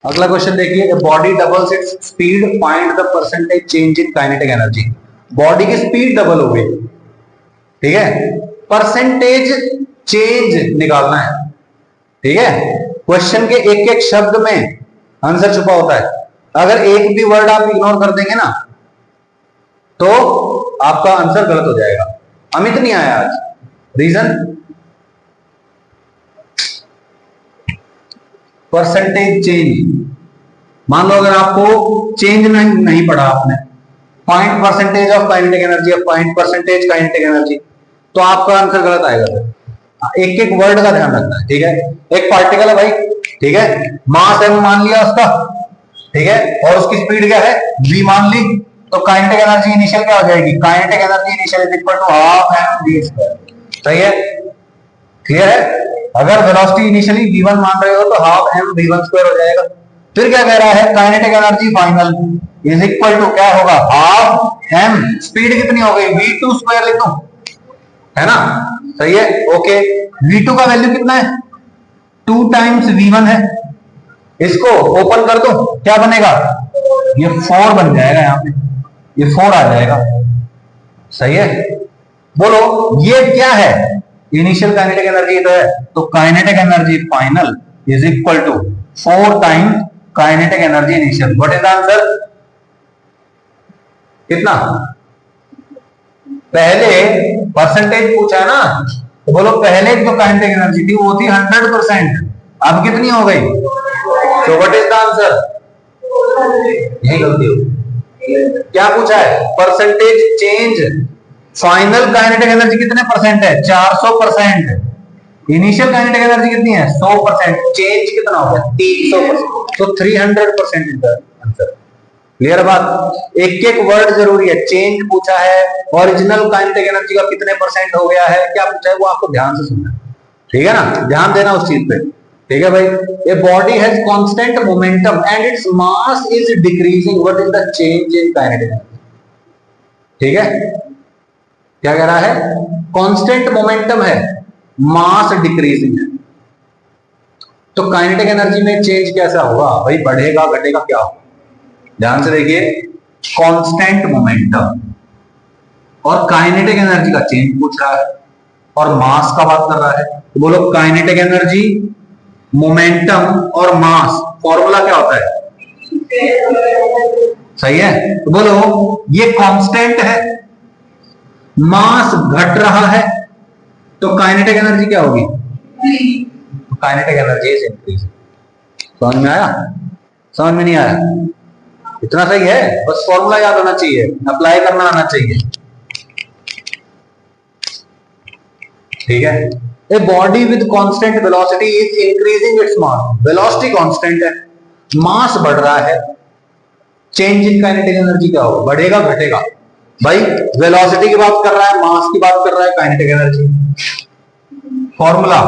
अगला क्वेश्चन देखिए, body doubles its speed, find the percentage change in kinetic energy. Body की speed double हो गई, ठीक है, परसेंटेज चेंज निकालना है, ठीक है। क्वेश्चन के एक एक शब्द में आंसर छुपा होता है। अगर एक भी वर्ड आप इग्नोर कर देंगे ना तो आपका आंसर गलत हो जाएगा। अमित नहीं आया आज, रीजन परसेंटेज चेंज। मान लो अगर आपको चेंज नहीं पढ़ा आपने, find percentage of kinetic energy, find percentage kinetic energy, तो आपका आंसर गलत आएगा। एक एक वर्ड का ध्यान रखना है, ठीक है। एक पार्टिकल है भाई, ठीक है, मास m मान लिया उसका, ठीक है, और उसकी स्पीड क्या है v मान ली, तो काइनेटिक एनर्जी इनिशियल क्या हो जाएगी, kinetic energy initial is equal to half mv square. सही है, क्लियर है। अगर वेलोसिटी इनिशियली v1 मान रहे हो तो हाफ m v1 स्क्वायर हो जाएगा। फिर क्या कह रहा है, kinetic energy final is equal to क्या होगा, हाफ m, स्पीड कितनी हो गई v2 स्क्वायर लिख दो, है ना। सही है, ओके। v2 का वैल्यू कितना है, 2 टाइम्स v1 है। इसको ओपन कर दो, क्या बनेगा, ये 4 बन जाएगा, यहाँ पे ये 4 आ जाएगा। सही है, बोलो ये क्या है, इनिशियल काइनेटिक एनर्जी तो है, तो kinetic energy final is equal to 4 times kinetic energy initial. What is the answer, कितना, पहले परसेंटेज पूछा ना, तो बोलो पहले जो काइनेटिक एनर्जी थी वो थी 100%, अब कितनी हो गई, तो व्हाट इज द आंसर, यही गलती हो। क्या पूछा है, percentage change, final kinetic energy कितने परसेंट है, 400%। इनिशियल काइनेटिक एनर्जी कितनी है, 100%, चेंज कितना हो गया 300%, तो 300% इज द आंसर। क्लियर बात, एक एक वर्ड जरूरी है। चेंज पूछा है, ओरिजिनल काइनेटिक एनर्जी का कितने परसेंट हो गया है, क्या पूछा है, वो आपको ध्यान से सुनना, ठीक है ना, ध्यान देना उस चीज पे, ठीक है भाई। A body has constant momentum and its mass is decreasing, what is the change in kinetic energy, ठीक है। क्या कह रहा है, कांस्टेंट मोमेंटम है, मास डिक्रीजिंग है, तो काइनेटिक एनर्जी में चेंज कैसा होगा भाई, बढ़ेगा घटेगा क्या होगा, ध्यान से देखिए। कांस्टेंट मोमेंटम और काइनेटिक एनर्जी का चेंज पूछ रहा है और मास का बात कर रहा है, तो बोलो काइनेटिक एनर्जी, मोमेंटम और मास, फॉर्मूला क्या होता है, सही है, तो बोलो ये कांस्टेंट है, मास घट रहा है, तो काइनेटिक एनर्जी क्या होगी, काइनेटिक एनर्जी इज इंक्रीज। समझ में आया, समझ में नहीं आया, इतना सही है, बस फॉर्मूला याद होना चाहिए, अप्लाई करना आना चाहिए, ठीक है। A body with constant velocity is increasing its mass, velocity constant है, मास बढ़ रहा है, चेंज इन काइनेटिक एनर्जी क्या होगा, बढ़ेगा घटेगा, भाई वेलोसिटी की बात कर रहा है, मास की बात कर रहा है, kinetic energy, formula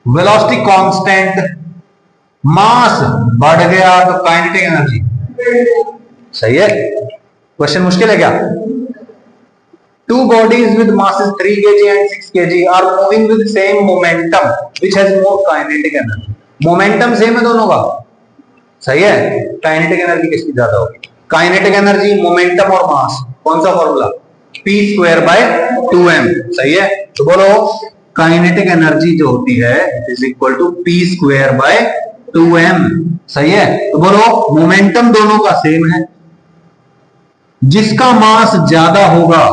velocity constant, mass बढ़ गया तो काइनेटिक एनर्जी, सही है। क्वेश्चन मुश्किल है क्या, two bodies with masses 3 kg and 6 kg are moving with same momentum which has more kinetic energy। Momentum same है दोनों का, सही है, काइनेटिक एनर्जी किसकी ज्यादा होगी, काइनेटिक एनर्जी, मोमेंटम और मास, कौन सा formula, p square by 2m, सही है। तो बोलो काइनेटिक एनर्जी जो होती है is equal to p square by 2m, सही है। तो बोलो मोमेंटम दोनों का सेम है, जिसका मास ज्यादा होगा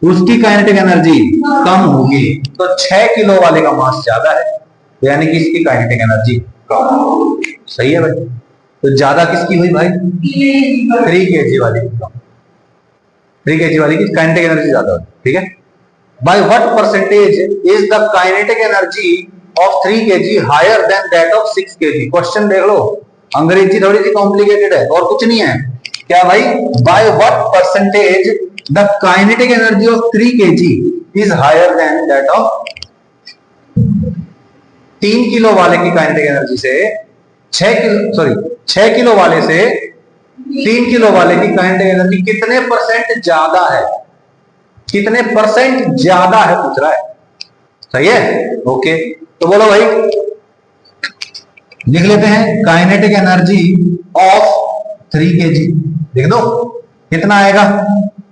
उसकी काइनेटिक एनर्जी कम होगी, तो 6 किलो वाले का मास ज्यादा है, यानी कि इसकी काइनेटिक एनर्जी कम, सही है भाई। तो ज्यादा किसकी हुई भाई, 3 kg वाली की कम, 3 kg वाली की काइनेटिक एनर्जी ज्यादा होगी, ठीक है। By what percentage is the kinetic energy of 3 kg higher than that of 6 kg। Question देख लो, अंग्रेजी थोड़ी सी कॉम्प्लिकेटेड है और कुछ नहीं है, क्या भाई, by what percentage the kinetic energy of 3 kg is higher than that of 3 kilo वाले की काइनेटिक एनर्जी से 6 किलो वाले से 3 किलो वाले की काइनेटिक एनर्जी कितने परसेंट ज्यादा है, कितने परसेंट ज्यादा है पूछ रहा है, सही है, ओके। तो बोलो भाई लिख लेते हैं काइनेटिक एनर्जी ऑफ 3 kg। लिख दो कितना आएगा,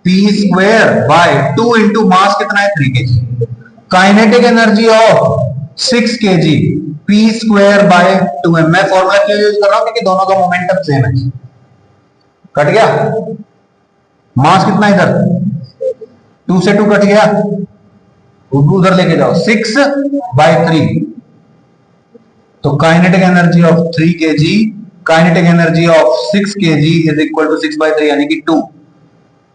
P square by 2 into mass कितना है 3 kg। Kinetic energy of 6 kg P square by 2m। मैं फॉर्मूला क्यों यूज कर रहा हूं, क्योंकि दोनों का मोमेंटम सेम है। कट गया, मास कितना इधर 2 से 2 कट गया, उधर लेके जाओ 6/3। तो kinetic energy of 3 kg, kinetic energy of 6 kg is equal to 6/3 यानी कि 2।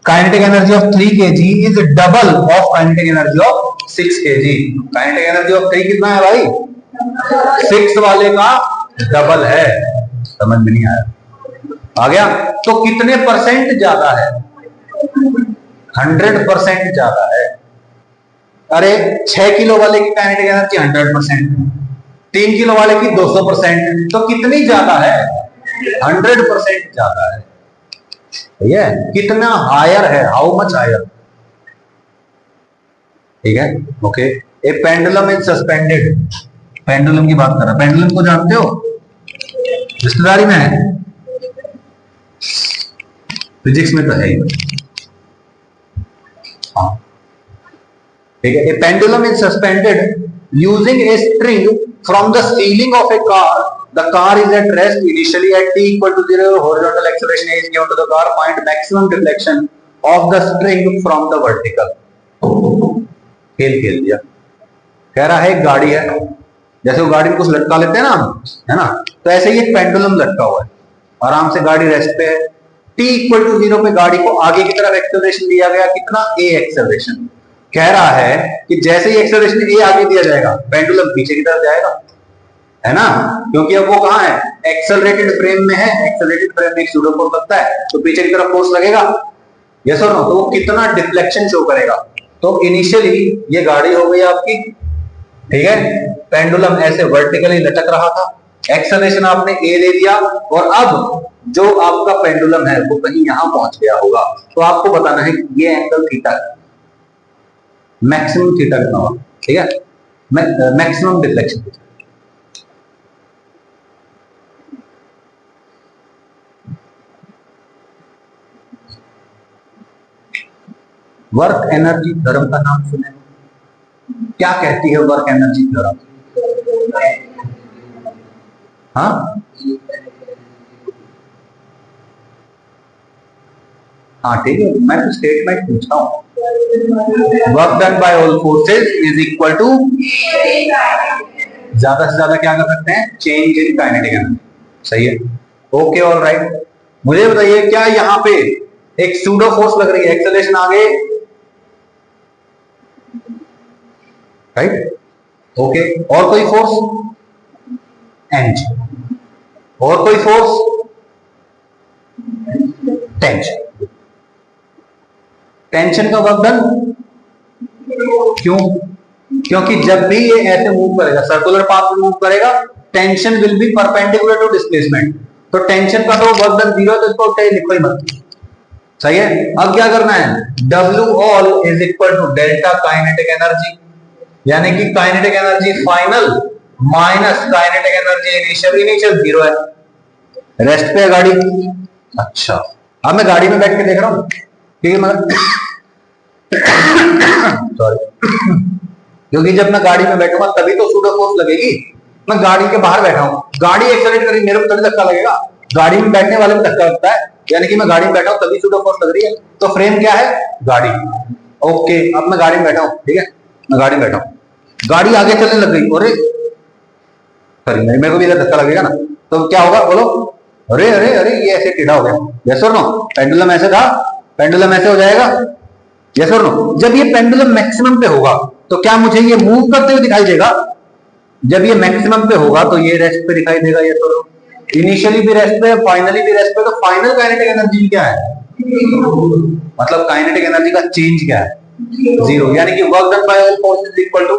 Kinetic energy of 3 kg is double of kinetic energy of 6 kg। Kinetic energy of 3 कितना है भाई, 6 वाले का डबल है। समझ में नहीं आया, आ गया। तो कितने परसेंट ज्यादा है, 100% ज्यादा है। अरे 6 किलो वाले की काइनेटिक एनर्जी 100%, 3 किलो वाले की 200%, तो कितनी ज्यादा है, 100% ज्यादा है। ये कितना हायर है, हाउ मच हायर। ठीक है, okay. A pendulum is suspended, pendulum की बात कर रहा, पेंडुलम को जानते हो, रिश्तेदारी में है, फिजिक्स में तो है ही। हाँ ठीक है। A pendulum is suspended using a string from the ceiling of a car. The car is at rest initially at t equal to 0. Horizontal acceleration is given to the car. Find maximum deflection of the string from the vertical. खेल दिया। कह रहा है एक गाड़ी है, जैसे वो गाड़ी में कुछ लटका लेते हैं ना हम, है ना, तो ऐसे ही एक पेंडुलम लटका हुआ है, आराम से गाड़ी रेस्ट पे है। t इक्वल टू 0 पे गाड़ी को आगे की तरफ एक्सेलरेशन दिया गया, कितना, a एक्सेलरेशन। कह रहा है कि जैसे ही एक्सेलरेशन a आगे दिया जाएगा, पेंडुलम पीछे की तरफ जाएगा, है ना, क्योंकि अब वो कहां है, एक्सेलरेटेड फ्रेम में है। एक्सेलरेटेड फ्रेम में एक सूडो फोर्स लगता है, तो पीछे की तरफ फोर्स लगेगा, यस और नो। तो वो कितना डिफ्लेक्शन शो करेगा। तो इनिशियली ये गाड़ी हो गई आपकी, ठीक है, पेंडुलम ऐसे वर्टिकली लटक रहा था, एक्सेलरेशन आपने ए दे दिया, और अब जो आपका पेंडुलम है वो कहीं यहां पहुंच गया होगा। तो आपको बताना है कि ये एंगल थीटा है, मैक्सिमम थीटा कितना होगा, ठीक है, maximum deflection. Work energy theorem का नाम सुने, क्या कहती है वर्क एनर्जी थ्योरम? हाँ हाँ ठीक है, मैं तो स्टेटमेंट पूछता हूं। Work done by all forces is equal to, ज्यादा से ज्यादा क्या कर सकते हैं, चेंज इन काइनेटिक एनर्जी। सही है, ओके, ऑल राइट। मुझे बताइए क्या यहाँ पे एक सूडो फोर्स लग रही है, एक्सेलरेशन आगे, राइट, ओके, और कोई फोर्स, एनजी, और कोई फोर्स, टेंशन। टेंशन का वर्क डन, क्यों, क्योंकि जब भी ये ऐसे मूव करेगा, सर्कुलर पाथ में मूव करेगा, tension will be perpendicular to displacement. तो टेंशन का तो वर्क डन 0, तो इसको लिखो ही मत। सही है। अब क्या करना है, W all is equal to delta kinetic energy, यानी कि kinetic energy final minus kinetic energy initial. Initial 0 है, रेस्ट पे है गाड़ी। अच्छा, अब मैं गाड़ी में बैठ के देख रहा हूं, क्योंकि मैं सॉरी क्योंकि जब मैं गाड़ी में बैठूंगा तभी तो सूडो फोर्स लगेगी। मैं गाड़ी के बाहर बैठा हूं, गाड़ी एक्सेलरेट करेगी, मेरे को तभी धक्का लगेगा, गाड़ी में बैठने वाले में धक्का लगता है, यानी कि मैं गाड़ी में बैठा हूं तभी सूडो फोर्स लग रही है। तो फ्रेम क्या है, गाड़ी। ओके, अब मैं गाड़ी में बैठा हूं, ठीक है, मैं गाड़ी में बैठा हूं, गाड़ी आगे चलने लग गई, अरे सॉरी मेरे को भी इधर धक्का लगेगा ना, तो क्या होगा बोलो, अरे अरे अरे ये ऐसे टेढ़ा हो गया, यस और नो। पेंडुलम ऐसे था, पेंडुलम ऐसे हो जाएगा, यस और नो। जब ये पेंडुलम मैक्सिमम पे होगा तो क्या मुझे ये मूव करते हुए दिखाई देगा? जब ये मैक्सिमम पे होगा तो ये रेस्ट पे दिखाई देगा, यस और नो। इनिशियली भी रेस्ट पे, फाइनली भी रेस्ट पे, तो फाइनल काइनेटिक एनर्जी क्या है, मतलब काइनेटिक एनर्जी का चेंज क्या है, 0, यानी कि work done by all forces equal to,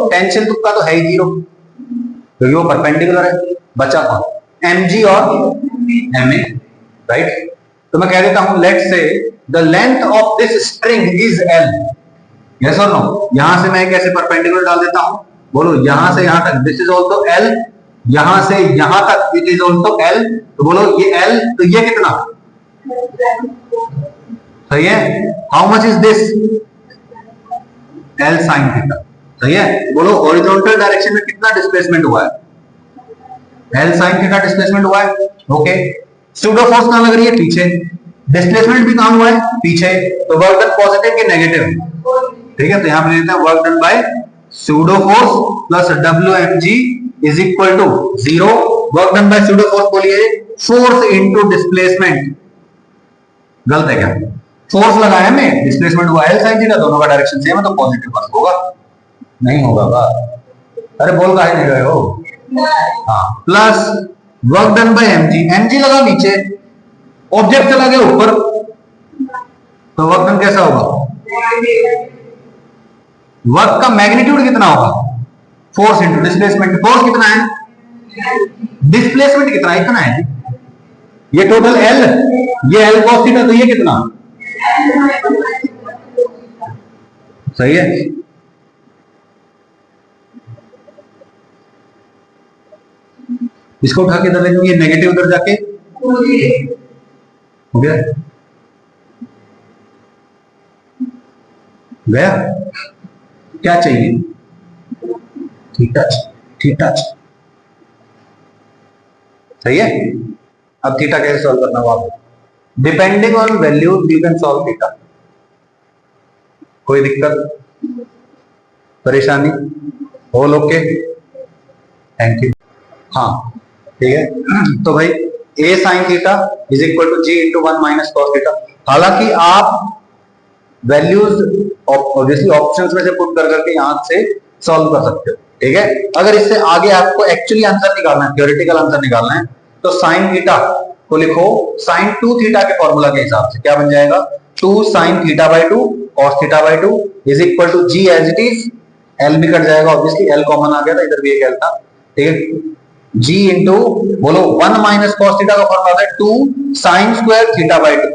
tension तुक्का तो है ही 0, क्योंकि वो परपेंडिकुलर है। बचा कौन, mg और ma, राइट। तो मैं कह देता हूं let's say the length of this string is l, yes और नो। यहां से मैं कैसे परपेंडिकुलर डाल देता हूं, बोलो, यहां से यहां तक, दिस इज ऑल्सो l, यहां से यहां तक इट इज ऑल्सो एल, तो बोलो ये एल, तो ये कितना सही है? How much is this? L sine theta, सही है? बोलो हॉरिजॉन्टल डायरेक्शन में कितना डिस्प्लेसमेंट हुआ है? एल साइन थीटा डिस्प्लेसमेंट हुआ है। ओके, सूडो फोर्स कहां लग रही है? पीछे। डिस्प्लेसमेंट भी कहां हुआ है? पीछे। तो वर्क डन पॉजिटिव की नेगेटिव? ठीक है, तो यहां पे लेते हैं work done by pseudo force plus WmG is equal to 0। Work done by pseudo force बोलिए फोर्स इनटू डिस्प्लेसमेंट। गलत है क्या? फोर्स लगाया मैं, डिस्प्लेसमेंट हुआ एल साइन थीटा, दोनों का डायरेक्शन सेम है तो पॉजिटिव वर्क होगा। नहीं होगा बा? अरे बोल काहे नहीं रहे हो? हाँ, plus work done bye mg, mg लगा नीचे, ऑब्जेक्ट चला गया ऊपर, तो वर्क डन कैसा होगा? वर्क का मैग्नीट्यूड कितना होगा? Force into displacement. फोर्स कितना है? डिस्प्लेसमेंट कितना है? इतना है। ये टोटल एल, ये एल कॉस थीटा, तो ये कितना सही है? इसको उठा के इधर ले जाऊंगी, नेगेटिव उधर जाके हो गया, गया। क्या चाहिए? थीटा, थीटा सही है। अब थीटा कैसे सॉल्व करना होगा आपको? Depending on value you can solve theta. कोई दिक्कत परेशानी? All okay, thank you. हाँ ठीक है, तो भाई a sine theta is equal to g into 1 minus cos theta. हालांकि आप वैल्यूज ऑब्वियसली ऑप्शंस में से पुट कर करके यहां से सॉल्व कर सकते हो, ठीक है। अगर इससे आगे आपको एक्चुअली आंसर निकालना है, थ्योरेटिकल आंसर निकालना है, तो साइन थीटा को लिखो साइन 2 थीटा के फॉर्मूला के हिसाब से। क्या बन जाएगा? 2 sine theta by 2 cos theta by 2 is equal to g as it is, L भी कट जाएगा ऑब्वियसली, एल कॉमन आ गया था, इधर भी एक एल था, ठीक है। g इंटू बोलो 1 माइनस कॉस थीटा का फॉर्मूला है 2 साइन स्क्वायर थीटा बाई 2,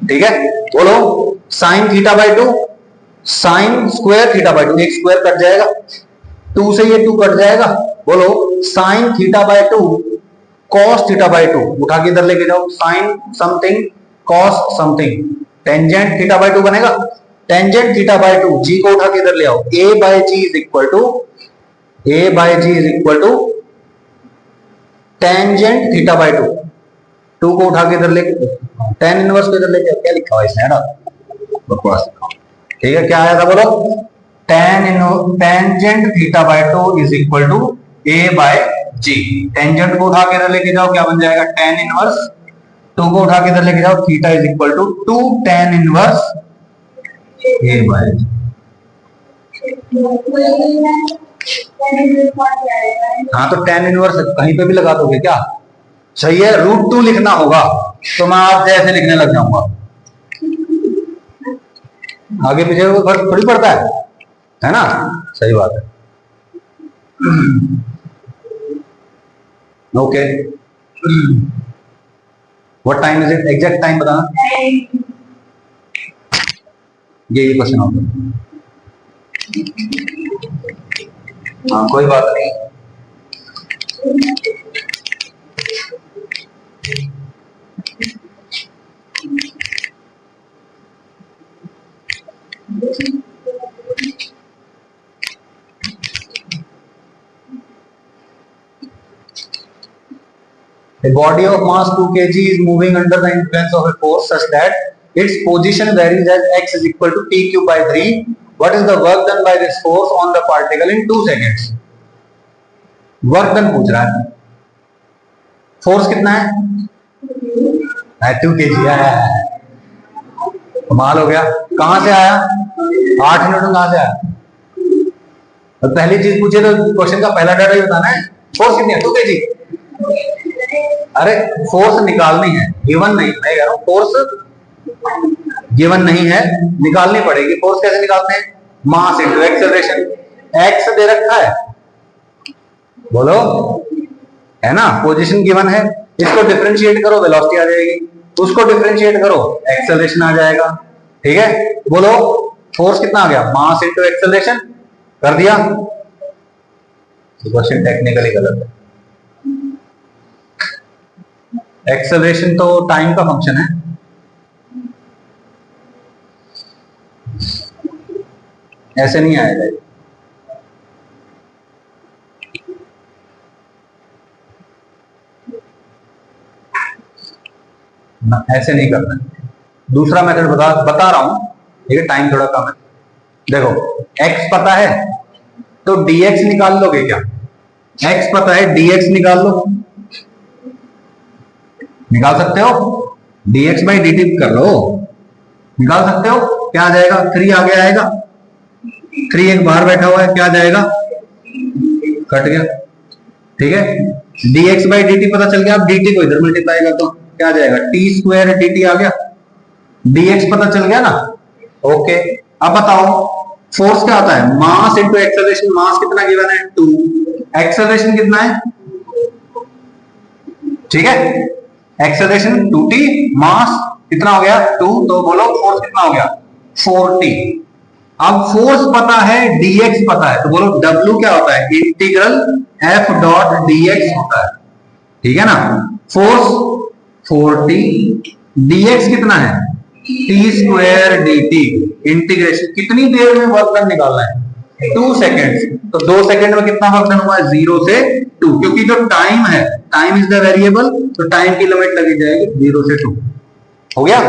ठीक है। बोलो sine theta by 2 sine square theta by 2, एक स्क्वायर कट जाएगा, 2 से ये 2 कट जाएगा। बोलो sine theta by 2 cos theta by 2, उठा के इधर लेके जाओ, sine something cos something, tangent theta by 2 बनेगा। टेंजेंट थीटा बाई 2 जी को उठा के इधर ले आओ, a by g is equal to, a by g is equal to tangent theta by 2, 2 को उठा के इधर लेके, टेन इनवर्स को इधर लेके, क्या लिखा हुआ इसमें है ना, बकवास, ठीक है। क्या आया था बोलो? Tangent theta by 2 is equal to a by g. Tangent को उठा के इधर लेके जाओ, क्या बन जाएगा? टेन इनवर्स, 2 को उठा के इधर लेके जाओ, theta is equal to 2 tan inverse a by g. हाँ, तो टेन इनवर्स कहीं पे भी लगा दोगे क्या? सही है, √2 लिखना होगा, तो मैं आप जैसे लिखने लग जाऊंगा, आगे पीछे को फर्क थोड़ी पड़ता है ना? सही बात है। Okay, what time is it? Exact time बताना। ये क्वेश्चन होगा। हाँ कोई बात नहीं, a body of mass 2 kg is moving under the influence of a force such that its position varies as x is equal to t cube by 3. What is the work done by this force on the particle in 2 seconds? Work done पूछ रहा है, force कितना है? 2 kg है, कमाल हो गया। कहां से आया? 8 न्यूटन कहां से आया? तो पहली चीज पूछे तो क्वेश्चन का पहला डाटा ही बताना है, फोर्स कितनी है? 2 kg। अरे फोर्स निकालनी है, गिवन नहीं, मैं कह रहा हूं फोर्स गिवन नहीं है, निकालनी पड़ेगी। फोर्स कैसे निकालते हैं? मास इनटू एक्सेलरेशन, एक्स दे रखा है, बोलो, है ना, पोजीशन गिवन है, इसको डिफरेंशिएट करो वेलोसिटी आ जाएगी, उसको डिफरेंशिएट करो एक्सेलरेशन आ जाएगा, ठीक है। बोलो फोर्स कितना आ गया? मास इनटू एक्सेलरेशन, कर दिया। क्वेश्चन टेक्निकली गलत है, एक्सेलरेशन तो टाइम का फंक्शन है, ऐसे नहीं आएगा ना, ऐसे नहीं करना। दूसरा मेथड बता रहा हूं, ठीक है, टाइम थोड़ा कम है। देखो x पता है तो dx निकाल लोगे क्या? x पता है dx निकाल लो, निकाल सकते हो, dx बाई dt कर लो, निकाल सकते हो। क्या आ जाएगा? 3 आगे आएगा, 3 एक बाहर बैठा हुआ है, क्या आ जाएगा? कट गया, ठीक है। dx बाई dt पता चल गया, अब dt को इधर मल्टीप्लाई कर दो, क्या आ जाएगा? t स्क्वायर dt आ गया, dx पता चल गया ना, ओके। अब बताओ फोर्स क्या होता है? Mass into acceleration. मास कितना गिवन है? 2, एक्सेलरेशन कितना है? ठीक है, एक्सेलरेशन 2t, मास कितना हो गया? 2, तो बोलो फोर्स कितना हो गया? 4t। अब फोर्स पता है, dx पता है, तो बोलो w क्या होता है? इंटीग्रल f डॉट dx होता है, ठीक है ना। फोर्स 4t, dx कितना है? t square dt। इंटीग्रेशन कितनी देर में वर्क डन निकालना है? 2 सेकेंड। तो 2 सेकेंड में कितना वर्क डन हुआ है? 0 से 2, क्योंकि जो टाइम है, टाइम इज द वेरिएबल, तो टाइम की लिमिट लगी जाएगी 0 से 2। हो गया?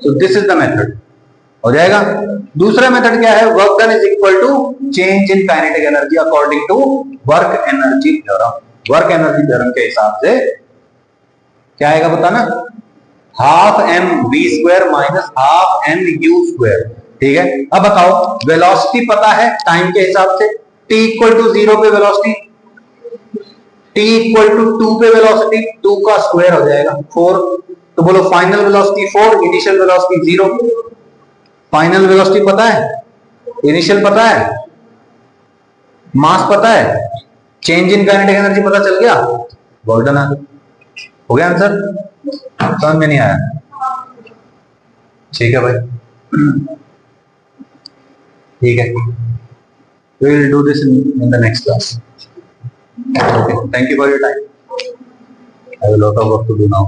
तो दिस इज द मेथड, हो जाएगा। दूसरा मेथड क्या है? Work done is equal to change in kinetic energy according to work energy theorem. Work energy theorem के हिसाब से क्या आएगा बताना? Half m v square minus half m u square, ठीक है। अब बताओ वेलोसिटी पता है टाइम के हिसाब से, t इक्वल टू 0 पे वेलोसिटी, t इक्वल टू 2 पे वेलोसिटी, 2 का स्क्वायर हो जाएगा 4। तो बोलो final velocity 4, initial velocity 0। Final velocity पता है, इनिशियल पता है, मास पता है, चेंज इन काइनेटिक एनर्जी पता चल गया, वर्क डन आ गया। हो गया आंसर? समझ में नहीं आया? ठीक है भाई, ठीक है, we will do this in the next class. Okay, thank you for your time. I have a lot of work to do now.